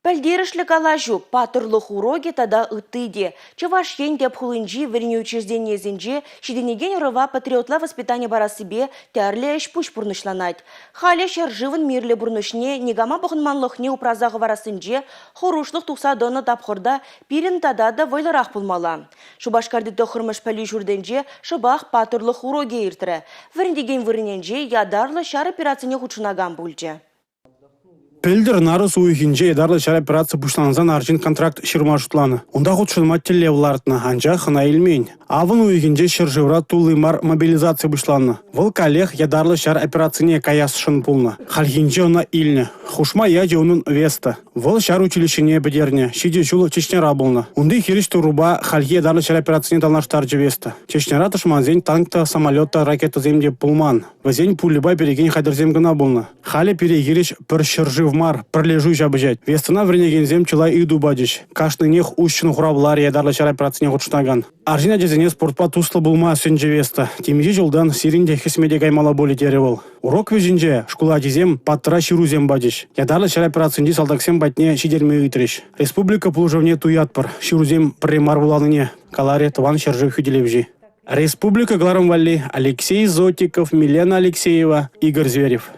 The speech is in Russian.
Пәлдерішлі калажу, патырлық уроги тада ыттыде. Чаваш ен деп хулынжи верне учреждениезінже, шиденеген рыва патриотла воспитание барасыбе тәрлі эш пуш бұрнышланать. Халі шаржывын мирлі бұрнышне, негама бұғынманлықне упразағы варасынже, хорушлық тұқса доны тапқырда пирин тада да вайлырақ пулмала. Шубашкарды тоқырмыш пәлі жүрденже, шыбақ патырлық уроги иртірі. Веріндеген вырыненже, ядарлы шар операцияне хучынаган бүлже. Пелдер нарыс уйхинже едарлы шар операция бушланзан аржин контракт шырма жутланы. Онда худшылма телевлартына анжа хына илмейн. Авын уйхинже шыржывра тулымар мобилизация бушланы. Выл коллег едарлы шар операцияне каяс шын пулны. Хальхинже она ильне. Хушма яджи onun веста. Выл шар училищене бедерне. Шиде жулы чечнера булны. Унды хириш туруба хальхи едарлы шар операцияне талнаштаржы веста. Чечнера тышманзен танкта, самолета, ракета земде пулман. Вазень пулеба переген хадерзем гына булны. Хали перегириш пір шыржывмар, пірлежу жабыжать. Вестына вренеген зем чылай үйду бадыш. Кашны нех ущын хурабылар едарлы шар операцияне худшнаган. Аржина дезене спортпа туслы булма сөнже веста. Темиже жылдан сиринде хисмеде гаймала боли теревол. Урок везінже шкула дезем паттыра ширузем бадыш. Ядарлы шар операцияне салдаксем батне шидерме үйтіріш. Республика пулжавне туятпыр. Ширузем премар буланыне. Каларе тыван шаржыв хюделевжи. Республика Гларамвали, Алексей Зотиков, Милена Алексеева, Игорь Зверев.